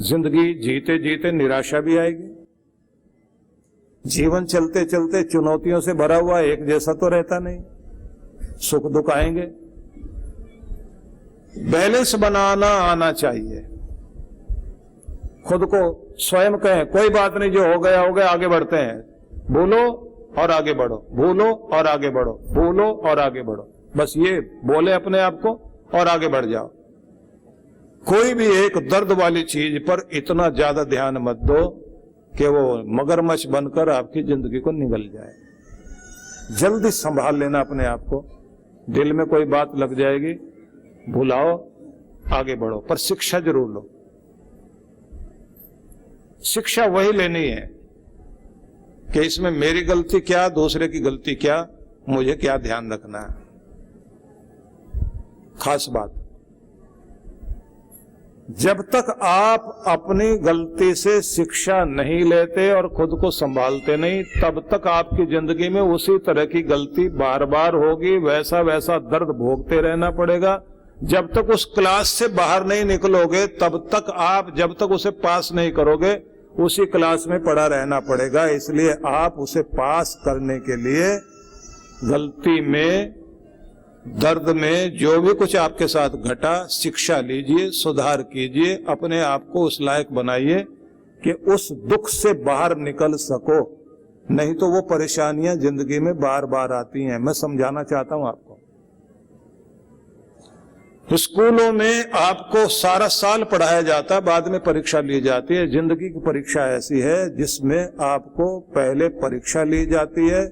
जिंदगी जीते जीते निराशा भी आएगी। जीवन चलते चलते चुनौतियों से भरा हुआ एक जैसा तो रहता नहीं, सुख दुख आएंगे। बैलेंस बनाना आना चाहिए। खुद को स्वयं कहें कोई बात नहीं, जो हो गया हो गया, आगे बढ़ते हैं। भूलो और आगे बढ़ो, भूलो और आगे बढ़ो, भूलो और आगे बढ़ो। बस ये बोले अपने आप को और आगे बढ़ जाओ। कोई भी एक दर्द वाली चीज पर इतना ज्यादा ध्यान मत दो कि वो मगरमच्छ बनकर आपकी जिंदगी को निगल जाए। जल्दी संभाल लेना अपने आप को। दिल में कोई बात लग जाएगी, भुलाओ, आगे बढ़ो, पर शिक्षा जरूर लो। शिक्षा वही लेनी है कि इसमें मेरी गलती क्या, दूसरे की गलती क्या, मुझे क्या ध्यान रखना है। खास बात, जब तक आप अपनी गलती से शिक्षा नहीं लेते और खुद को संभालते नहीं, तब तक आपकी जिंदगी में उसी तरह की गलती बार बार होगी, वैसा वैसा दर्द भोगते रहना पड़ेगा। जब तक उस क्लास से बाहर नहीं निकलोगे, तब तक आप, जब तक उसे पास नहीं करोगे, उसी क्लास में पड़ा रहना पड़ेगा। इसलिए आप उसे पास करने के लिए गलती में, दर्द में, जो भी कुछ आपके साथ घटा, शिक्षा लीजिए, सुधार कीजिए, अपने आप को उस लायक बनाइए कि उस दुख से बाहर निकल सको। नहीं तो वो परेशानियां जिंदगी में बार बार आती हैं। मैं समझाना चाहता हूं आपको। स्कूलों में आपको सारा साल पढ़ाया जाता है, बाद में परीक्षा ली जाती है। जिंदगी की परीक्षा ऐसी है जिसमें आपको पहले परीक्षा ली जाती है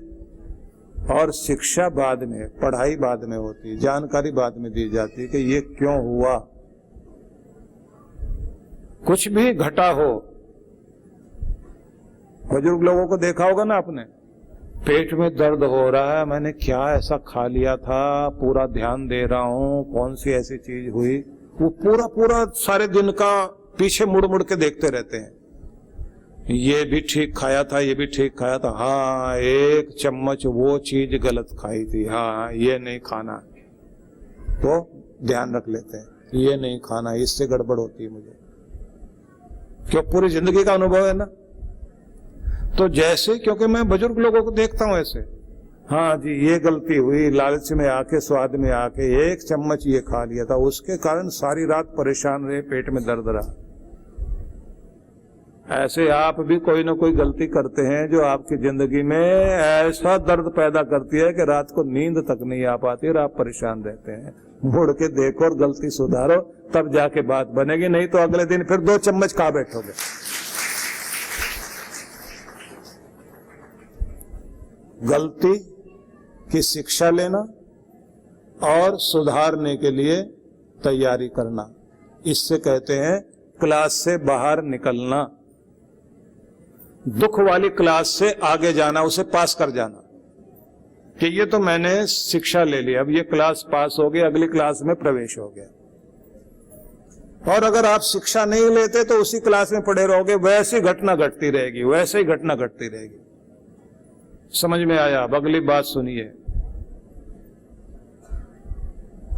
और शिक्षा बाद में, पढ़ाई बाद में होती है, जानकारी बाद में दी जाती है कि ये क्यों हुआ। कुछ भी घटा हो, बुजुर्ग लोगों को देखा होगा ना आपने, पेट में दर्द हो रहा है, मैंने क्या ऐसा खा लिया था, पूरा ध्यान दे रहा हूं, कौन सी ऐसी चीज हुई, वो पूरा पूरा सारे दिन का पीछे मुड़ मुड़ के देखते रहते हैं। ये भी ठीक खाया था, ये भी ठीक खाया था, हाँ एक चम्मच वो चीज गलत खाई थी, हाँ ये नहीं खाना, तो ध्यान रख लेते हैं, ये नहीं खाना, इससे गड़बड़ होती है मुझे। क्यों? पूरी जिंदगी का अनुभव है ना। तो जैसे, क्योंकि मैं बुजुर्ग लोगों को देखता हूं ऐसे, हाँ जी ये गलती हुई, लालच में आके, स्वाद में आके एक चम्मच ये खा लिया था, उसके कारण सारी रात परेशान रहे, पेट में दर्द रहा। ऐसे आप भी कोई ना कोई गलती करते हैं जो आपकी जिंदगी में ऐसा दर्द पैदा करती है कि रात को नींद तक नहीं आ पाती और आप परेशान रहते हैं। मुड़ के देखो और गलती सुधारो, तब जाके बात बनेगी, नहीं तो अगले दिन फिर 2 चम्मच खा बैठोगे। गलती की शिक्षा लेना और सुधारने के लिए तैयारी करना, इससे कहते हैं क्लास से बाहर निकलना। दुख वाली क्लास से आगे जाना, उसे पास कर जाना कि ये तो मैंने शिक्षा ले ली, अब ये क्लास पास हो गई, अगली क्लास में प्रवेश हो गया। और अगर आप शिक्षा नहीं लेते तो उसी क्लास में पड़े रहोगे, वैसी घटना घटती रहेगी, वैसे ही घटना घटती रहेगी। समझ में आया? अब अगली बात सुनिए।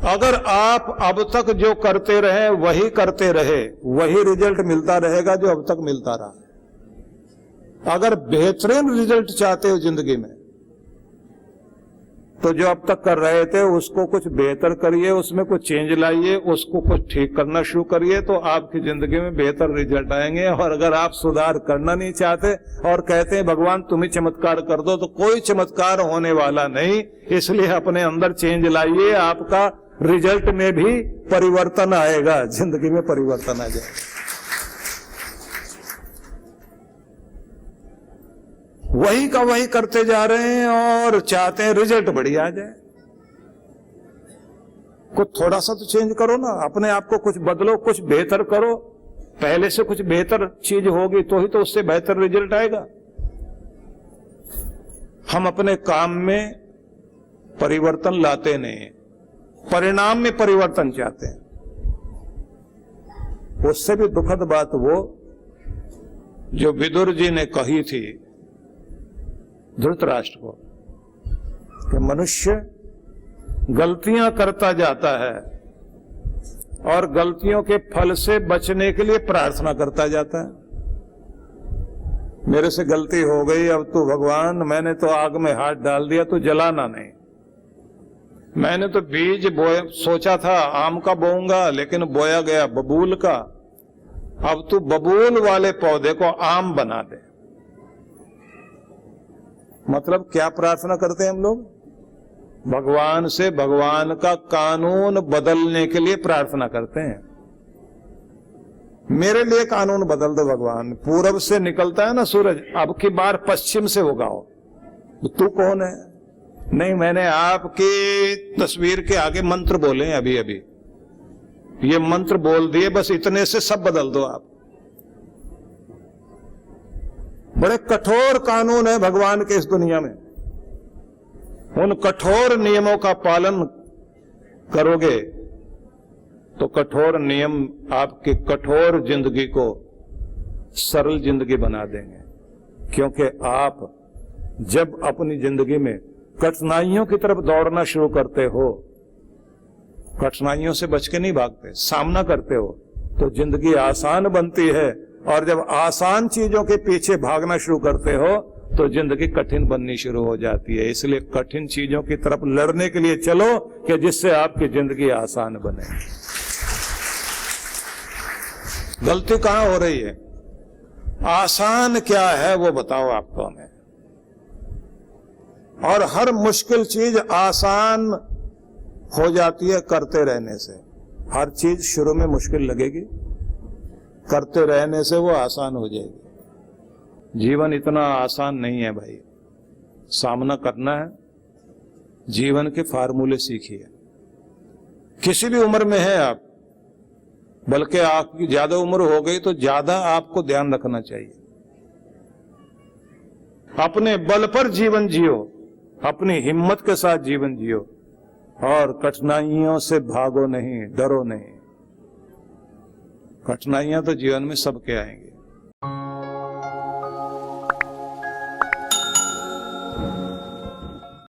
अगर आप अब तक जो करते रहे वही करते रहे, वही रिजल्ट मिलता रहेगा जो अब तक मिलता रहा। अगर बेहतरीन रिजल्ट चाहते हो जिंदगी में, तो जो अब तक कर रहे थे उसको कुछ बेहतर करिए, उसमें कुछ चेंज लाइए, उसको कुछ ठीक करना शुरू करिए, तो आपकी जिंदगी में बेहतर रिजल्ट आएंगे। और अगर आप सुधार करना नहीं चाहते और कहते हैं भगवान तुम ही चमत्कार कर दो, तो कोई चमत्कार होने वाला नहीं। इसलिए अपने अंदर चेंज लाइए, आपका रिजल्ट में भी परिवर्तन आएगा, जिंदगी में परिवर्तन आ जाएगा। वही का वही करते जा रहे हैं और चाहते हैं रिजल्ट बढ़िया आ जाए। कुछ थोड़ा सा तो चेंज करो ना, अपने आप को कुछ बदलो, कुछ बेहतर करो। पहले से कुछ बेहतर चीज होगी तो ही तो उससे बेहतर रिजल्ट आएगा। हम अपने काम में परिवर्तन लाते नहीं, परिणाम में परिवर्तन चाहते हैं। उससे भी दुखद बात वो जो विदुर जी ने कही थी धृतराष्ट्र को कि मनुष्य गलतियां करता जाता है और गलतियों के फल से बचने के लिए प्रार्थना करता जाता है। मेरे से गलती हो गई, अब तो भगवान मैंने तो आग में हाथ डाल दिया, तो जलाना नहीं। मैंने तो बीज सोचा था आम का बोऊंगा, लेकिन बोया गया बबूल का। अब तू बबूल वाले पौधे को आम बना दे। मतलब क्या प्रार्थना करते हैं हम लोग? भगवान से भगवान का कानून बदलने के लिए प्रार्थना करते हैं। मेरे लिए कानून बदल दो भगवान। पूरब से निकलता है ना सूरज, अब की बार पश्चिम से उगाओ। तू कौन है? नहीं, मैंने आपकी तस्वीर के आगे मंत्र बोले हैं अभी अभी, ये मंत्र बोल दिए, बस इतने से सब बदल दो आप। बड़े कठोर कानून है भगवान के इस दुनिया में। उन कठोर नियमों का पालन करोगे तो कठोर नियम आपकी कठोर जिंदगी को सरल जिंदगी बना देंगे। क्योंकि आप जब अपनी जिंदगी में कठिनाइयों की तरफ दौड़ना शुरू करते हो, कठिनाइयों से बच के नहीं भागते, सामना करते हो, तो जिंदगी आसान बनती है। और जब आसान चीजों के पीछे भागना शुरू करते हो तो जिंदगी कठिन बननी शुरू हो जाती है। इसलिए कठिन चीजों की तरफ लड़ने के लिए चलो कि जिससे आपकी जिंदगी आसान बने। गलती कहां हो रही है? आसान क्या है वो बताओ आपको हमें। और हर मुश्किल चीज आसान हो जाती है करते रहने से। हर चीज शुरू में मुश्किल लगेगी, करते रहने से वो आसान हो जाएगी। जीवन इतना आसान नहीं है भाई, सामना करना है। जीवन के फार्मूले सीखिए। किसी भी उम्र में है आप, बल्कि आपकी ज्यादा उम्र हो गई तो ज्यादा आपको ध्यान रखना चाहिए। अपने बल पर जीवन जियो, अपनी हिम्मत के साथ जीवन जियो, और कठिनाइयों से भागो नहीं, डरो नहीं। कठिनाइयां तो जीवन में सबके आएंगी।